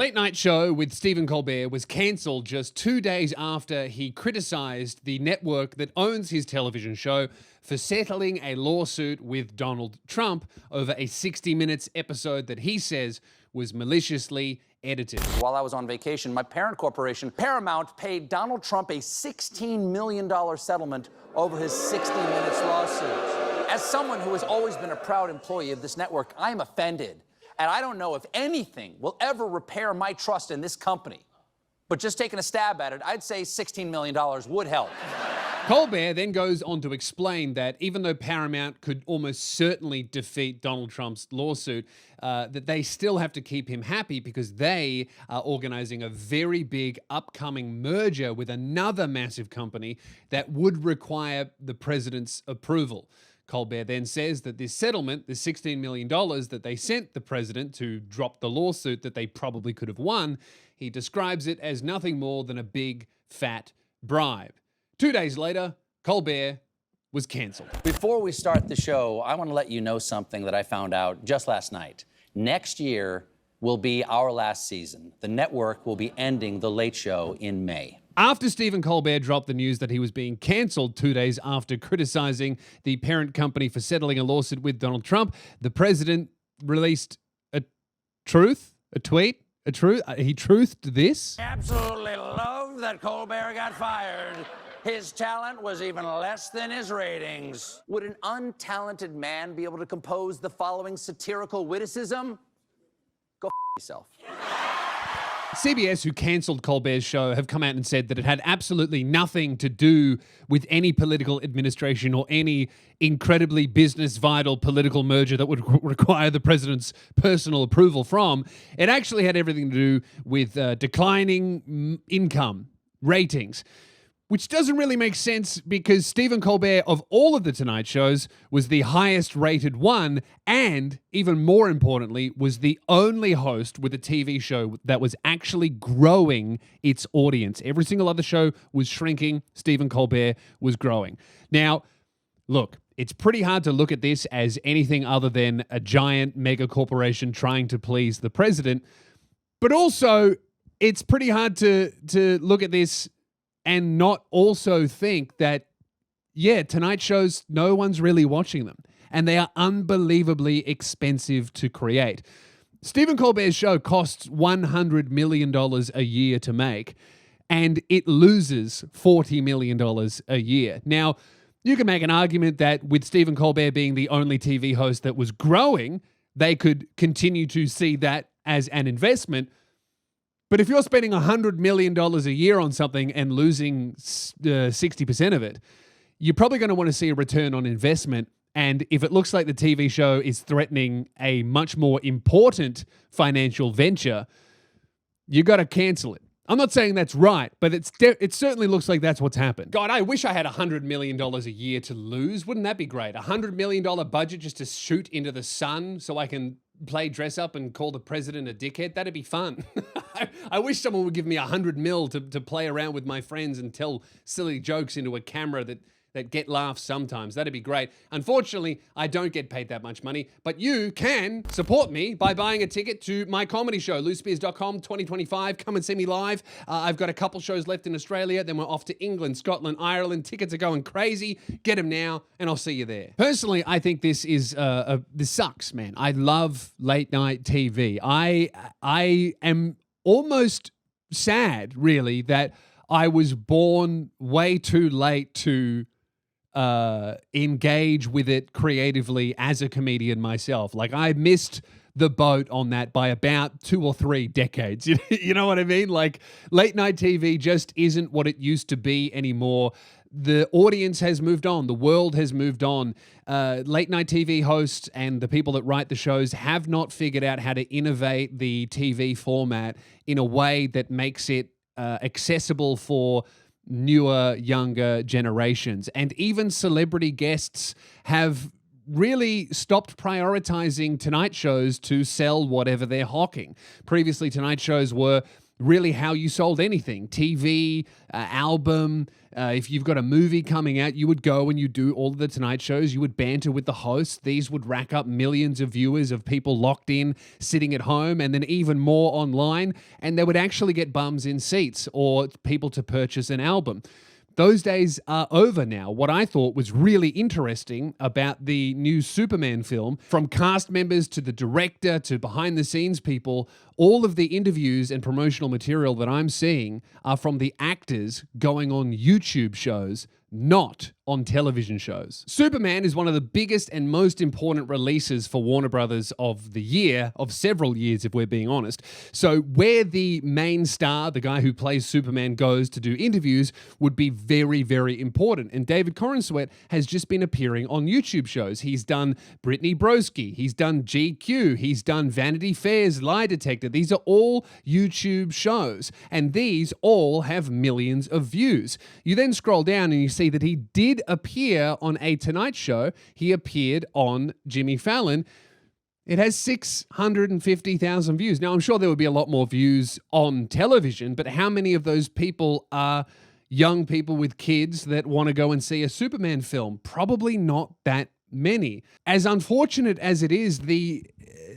Late Night Show with Stephen Colbert was cancelled just 2 days after he criticised the network that owns his television show for settling a lawsuit with Donald Trump over a 60 Minutes episode that he says was maliciously edited. While I was on vacation, my parent corporation, Paramount, paid Donald Trump a $16 million settlement over his 60 Minutes lawsuit. As someone who has always been a proud employee of this network, I am offended. And I don't know if anything will ever repair my trust in this company. But just taking a stab at it, I'd say $16 million would help. Colbert then goes on to explain that even though Paramount could almost certainly defeat Donald Trump's lawsuit, that they still have to keep him happy because they are organizing a very big upcoming merger with another massive company that would require the president's approval. Colbert then says that this settlement, the $16 million that they sent the president to drop the lawsuit that they probably could have won, he describes it as nothing more than a big, fat bribe. 2 days later, Colbert was cancelled. Before we start the show, I want to let you know something that I found out just last night. Next year will be our last season. The network will be ending The Late Show in May. After Stephen Colbert dropped the news that he was being cancelled 2 days after criticizing the parent company for settling a lawsuit with Donald Trump, the president released a truth, a tweet, a truth. He truthed this. Absolutely love that Colbert got fired. His talent was even less than his ratings. Would an untalented man be able to compose the following satirical witticism? Go yourself. CBS, who cancelled Colbert's show, have come out and said that it had absolutely nothing to do with any political administration or any incredibly business vital political merger that would require the president's personal approval from. It actually had everything to do with declining income, ratings, which doesn't really make sense because Stephen Colbert, of all of the Tonight Shows, was the highest rated one and, even more importantly, was the only host with a TV show that was actually growing its audience. Every single other show was shrinking. Stephen Colbert was growing. Now, look, it's pretty hard to look at this as anything other than a giant mega corporation trying to please the president, but also it's pretty hard to look at this and not also think that, yeah, Tonight Shows, no one's really watching them. And they are unbelievably expensive to create. Stephen Colbert's show costs $100 million a year to make, and it loses $40 million a year. Now, you can make an argument that with Stephen Colbert being the only TV host that was growing, they could continue to see that as an investment. But if you're spending $100 million a year on something and losing 60% of it, you're probably going to want to see a return on investment. And if it looks like the TV show is threatening a much more important financial venture, you got to cancel it. I'm not saying that's right, but it certainly looks like that's what's happened. God, I wish I had $100 million a year to lose. Wouldn't that be great? $100 million budget just to shoot into the sun so I can play dress up and call the president a dickhead? That'd be fun. I wish someone would give me $100 million to play around with my friends and tell silly jokes into a camera that get laughs sometimes. That'd be great. Unfortunately, I don't get paid that much money, but you can support me by buying a ticket to my comedy show, loosespears.com 2025. Come and see me live. I've got a couple shows left in Australia. Then we're off to England, Scotland, Ireland. Tickets are going crazy. Get them now, and I'll see you there. Personally, I think this is this sucks, man. I love late night TV. I am almost sad, really, that I was born way too late to engage with it creatively as a comedian myself. Like, I missed the boat on that by about 2 or 3 decades. You know what I mean? Like, late night TV just isn't what it used to be anymore. The audience has moved on. The world has moved on. Late night TV hosts and the people that write the shows have not figured out how to innovate the TV format in a way that makes it accessible for newer, younger generations. And even celebrity guests have really stopped prioritizing Tonight Shows to sell whatever they're hawking. Previously, Tonight Shows were really how you sold anything. TV, album, if you've got a movie coming out, you would go and you do all of the Tonight Shows. You would banter with the hosts. These would rack up millions of viewers of people locked in, sitting at home, and then even more online. And they would actually get bums in seats or people to purchase an album. Those days are over now. What I thought was really interesting about the new Superman film, from cast members to the director to behind the scenes people, all of the interviews and promotional material that I'm seeing are from the actors going on YouTube shows, not on television shows. Superman is one of the biggest and most important releases for Warner Brothers of the year, of several years if we're being honest. So where the main star, the guy who plays Superman, goes to do interviews would be very, very important. And David Corenswet has just been appearing on YouTube shows. He's done Brittany Broski, he's done GQ, he's done Vanity Fair's Lie Detector. These are all YouTube shows, and these all have millions of views. You then scroll down and you see that he did appear on a Tonight Show. He appeared on Jimmy Fallon. It has 650,000 views. Now, I'm sure there would be a lot more views on television, but how many of those people are young people with kids that want to go and see a Superman film? Probably not that many. As unfortunate as it is,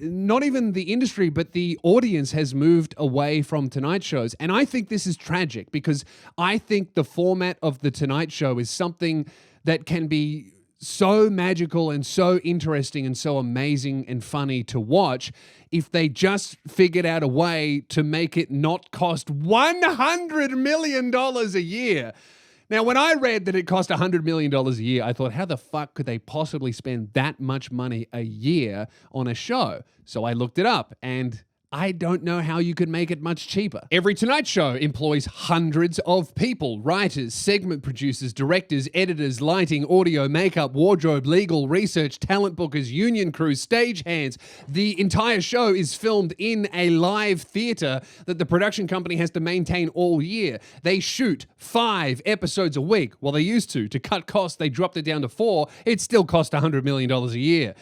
not even the industry, but the audience has moved away from Tonight Shows. And I think this is tragic because I think the format of the Tonight Show is something that can be so magical and so interesting and so amazing and funny to watch if they just figured out a way to make it not cost $100 million a year. Now, when I read that it cost $100 million a year, I thought, how the fuck could they possibly spend that much money a year on a show? So I looked it up, and I don't know how you could make it much cheaper. Every Tonight Show employs hundreds of people: writers, segment producers, directors, editors, lighting, audio, makeup, wardrobe, legal, research, talent bookers, union crews, stage hands. The entire show is filmed in a live theater that the production company has to maintain all year. They shoot 5 episodes a week. Well, they used to. To cut costs, they dropped it down to 4. It still cost $100 million a year.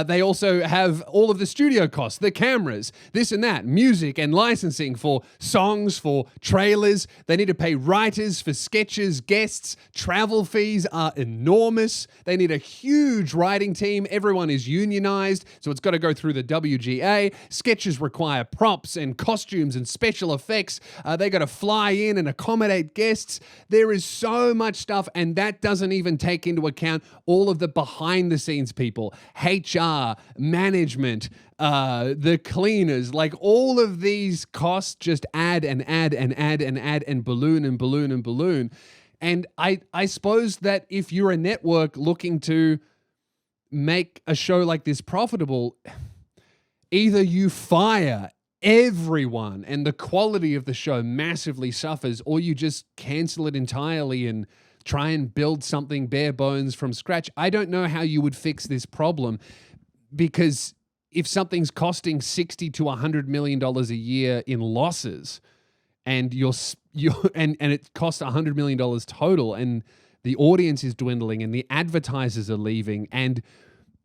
They also have all of the studio costs, the cameras, this and that, music and licensing for songs, for trailers. They need to pay writers for sketches, guests. Travel fees are enormous. They need a huge writing team. Everyone is unionized, so it's got to go through the WGA. Sketches require props and costumes and special effects. They got to fly in and accommodate guests. There is so much stuff, and that doesn't even take into account all of the behind the scenes people, HR, management, the cleaners. Like, all of these costs just add and add and add and add and balloon and balloon and balloon. And I suppose that if you're a network looking to make a show like this profitable, either you fire everyone and the quality of the show massively suffers, or you just cancel it entirely and try and build something bare bones from scratch. I don't know how you would fix this problem, because if something's costing $60 to $100 million a year in losses, and and it costs $100 million total, and the audience is dwindling, and the advertisers are leaving, and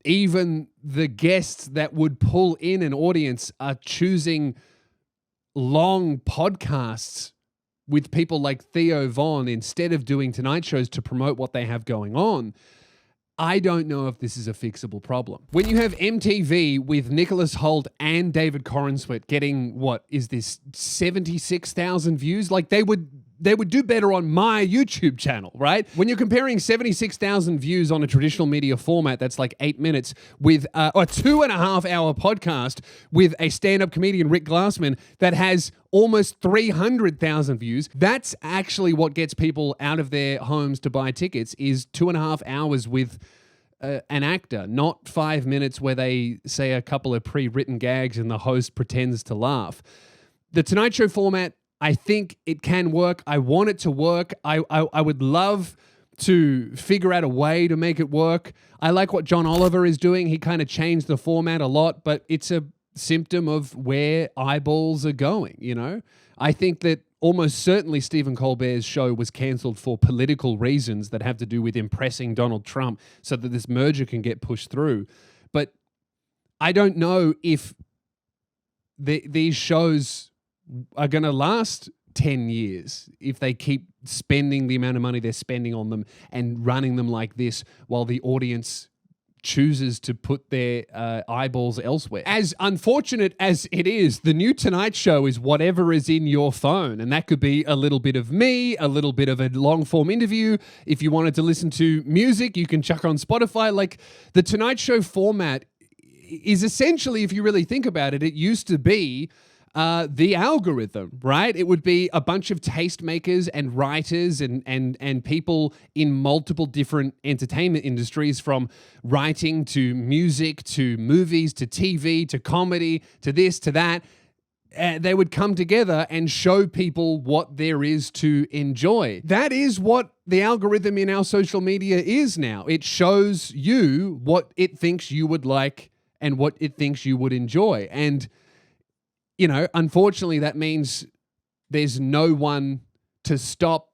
even the guests that would pull in an audience are choosing long podcasts with people like Theo Von instead of doing Tonight Shows to promote what they have going on, I don't know if this is a fixable problem. When you have MTV with Nicholas Hoult and David Corenswet getting, what is this, 76,000 views? Like, they would do better on my YouTube channel, right? When you're comparing 76,000 views on a traditional media format that's like 8 minutes with a 2.5-hour podcast with a stand-up comedian, Rick Glassman, that has almost 300,000 views, that's actually what gets people out of their homes to buy tickets, is 2.5 hours with an actor, not 5 minutes where they say a couple of pre-written gags and the host pretends to laugh. The Tonight Show format, I think it can work. I want it to work. I would love to figure out a way to make it work. I like what John Oliver is doing. He kind of changed the format a lot, but it's a symptom of where eyeballs are going, you know? I think that almost certainly Stephen Colbert's show was cancelled for political reasons that have to do with impressing Donald Trump so that this merger can get pushed through. But I don't know if these shows are going to last 10 years if they keep spending the amount of money they're spending on them and running them like this while the audience chooses to put their eyeballs elsewhere. As unfortunate as it is, the new Tonight Show is whatever is in your phone. And that could be a little bit of me, a little bit of a long form interview. If you wanted to listen to music, you can chuck on Spotify. Like, the Tonight Show format is essentially, if you really think about it, it used to be the algorithm, right? It would be a bunch of tastemakers and writers and people in multiple different entertainment industries, from writing to music to movies to TV to comedy to this to that. They would come together and show people what there is to enjoy. That is what the algorithm in our social media is now. It shows you what it thinks you would like and what it thinks you would enjoy. And you know, unfortunately, that means there's no one to stop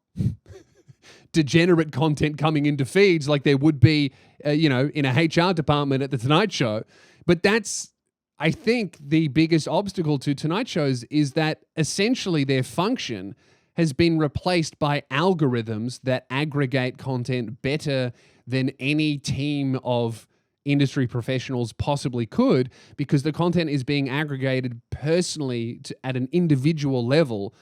degenerate content coming into feeds like there would be, in a HR department at The Tonight Show. But that's, I think, the biggest obstacle to Tonight Shows is that essentially their function has been replaced by algorithms that aggregate content better than any team of industry professionals possibly could, because the content is being aggregated personally at an individual level,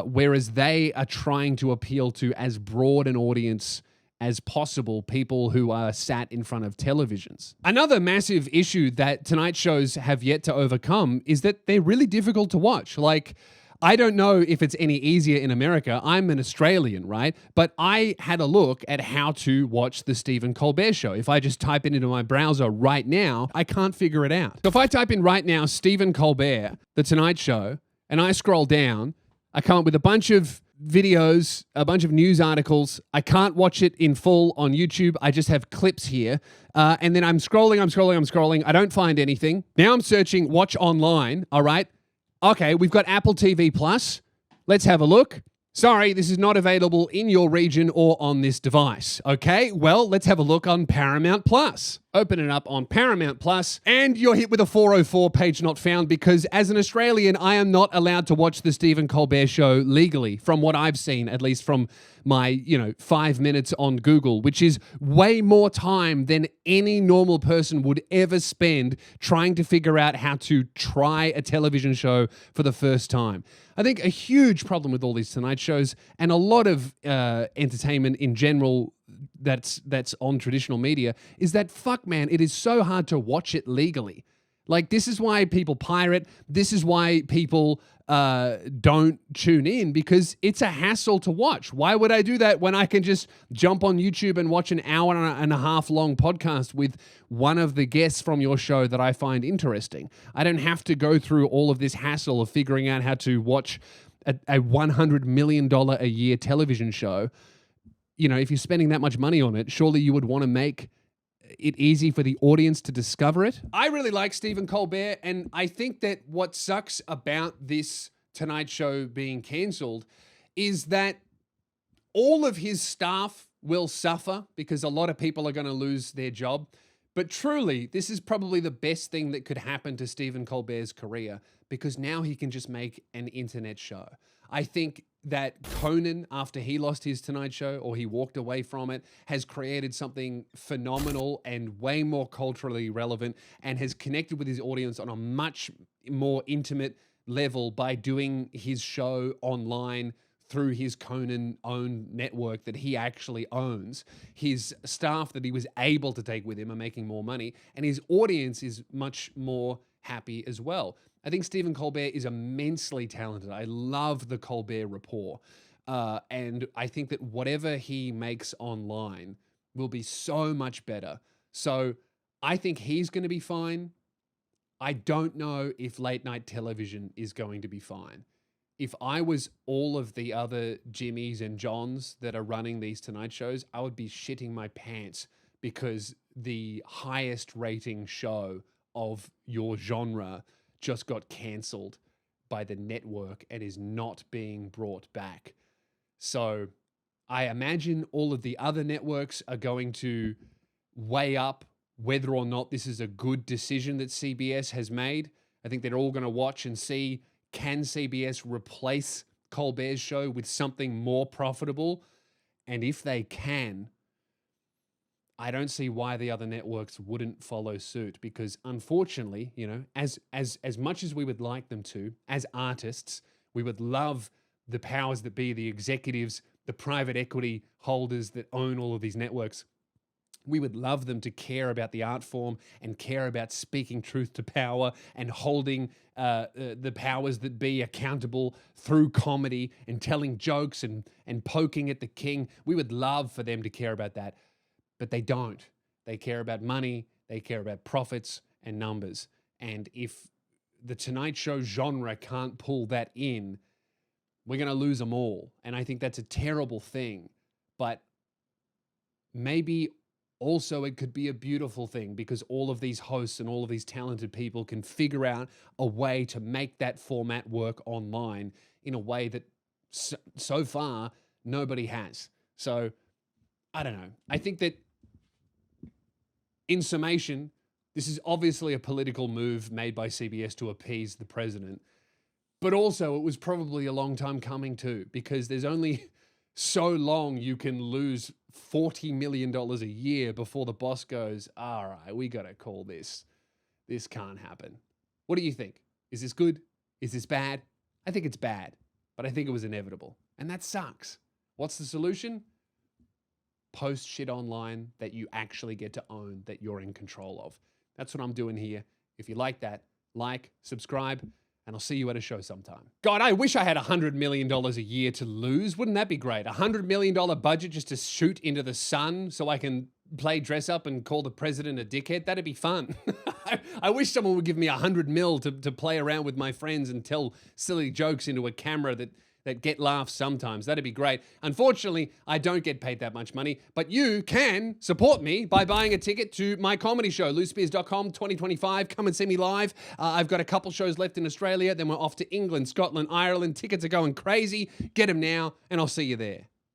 whereas they are trying to appeal to as broad an audience as possible, people who are sat in front of televisions. Another massive issue that Tonight Shows have yet to overcome is that they're really difficult to watch. Like, I don't know if it's any easier in America. I'm an Australian, right? But I had a look at how to watch the Stephen Colbert Show. If I just type it into my browser right now, I can't figure it out. So if I type in right now, Stephen Colbert, The Tonight Show, and I scroll down, I come up with a bunch of videos, a bunch of news articles. I can't watch it in full on YouTube. I just have clips here. And then I'm scrolling. I don't find anything. Now I'm searching watch online, all right? Okay, we've got Apple TV Plus. Let's have a look. Sorry, this is not available in your region or on this device. Okay, well, let's have a look on Paramount Plus. Open it up on Paramount Plus, and you're hit with a 404 page not found, because as an Australian, I am not allowed to watch the Stephen Colbert Show legally, from what I've seen, at least from my, 5 minutes on Google, which is way more time than any normal person would ever spend trying to figure out how to try a television show for the first time. I think a huge problem with all these Tonight Shows and a lot of entertainment in general that's on traditional media is that, fuck man, it is so hard to watch it legally. Like, this is why people pirate. This is why people don't tune in, because it's a hassle to watch. Why would I do that when I can just jump on YouTube and watch an hour and a half long podcast with one of the guests from your show that I find interesting? I don't have to go through all of this hassle of figuring out how to watch a $100 million a year television show. If you're spending that much money on it, surely you would want to make it easy for the audience to discover it. I really like Stephen Colbert, and I think that what sucks about this Tonight Show being cancelled is that all of his staff will suffer because a lot of people are going to lose their job. But truly, this is probably the best thing that could happen to Stephen Colbert's career, because now he can just make an internet show. I think that Conan, after he lost his Tonight Show, or he walked away from it, has created something phenomenal and way more culturally relevant, and has connected with his audience on a much more intimate level by doing his show online through his Conan-owned network that he actually owns. His staff that he was able to take with him are making more money, and his audience is much more happy as well. I think Stephen Colbert is immensely talented. I love the Colbert Report. And I think that whatever he makes online will be so much better. So I think he's going to be fine. I don't know if late night television is going to be fine. If I was all of the other Jimmys and Johns that are running these Tonight Shows, I would be shitting my pants, because the highest rating show of your genre just got cancelled by the network and is not being brought back. So I imagine all of the other networks are going to weigh up whether or not this is a good decision that CBS has made. I think they're all going to watch and see, can CBS replace Colbert's show with something more profitable? And if they can, I don't see why the other networks wouldn't follow suit, because unfortunately, as much as we would like them to, as artists, we would love the powers that be, the executives, the private equity holders that own all of these networks. We would love them to care about the art form and care about speaking truth to power and holding the powers that be accountable through comedy and telling jokes and poking at the king. We would love for them to care about that. But they don't. They care about money, they care about profits and numbers. And if the Tonight Show genre can't pull that in, we're going to lose them all. And I think that's a terrible thing. But maybe also it could be a beautiful thing, because all of these hosts and all of these talented people can figure out a way to make that format work online in a way that so far nobody has. So I don't know. I think that, in summation, this is obviously a political move made by CBS to appease the president. But also, it was probably a long time coming too, because there's only so long you can lose $40 million a year before the boss goes, all right, we got to call this. This can't happen. What do you think? Is this good? Is this bad? I think it's bad, but I think it was inevitable. And that sucks. What's the solution? Post shit online that you actually get to own, that you're in control of. That's what I'm doing here. If you like that, like, subscribe, and I'll see you at a show sometime. God, I wish I had $100 million a year to lose. Wouldn't that be great? $100 million budget just to shoot into the sun so I can play dress up and call the president a dickhead. That'd be fun. I wish someone would give me $100 million to play around with my friends and tell silly jokes into a camera that get laughs sometimes. That'd be great. Unfortunately, I don't get paid that much money, but you can support me by buying a ticket to my comedy show, loosespears.com 2025. Come and see me live. I've got a couple shows left in Australia. Then we're off to England, Scotland, Ireland. Tickets are going crazy. Get them now, and I'll see you there.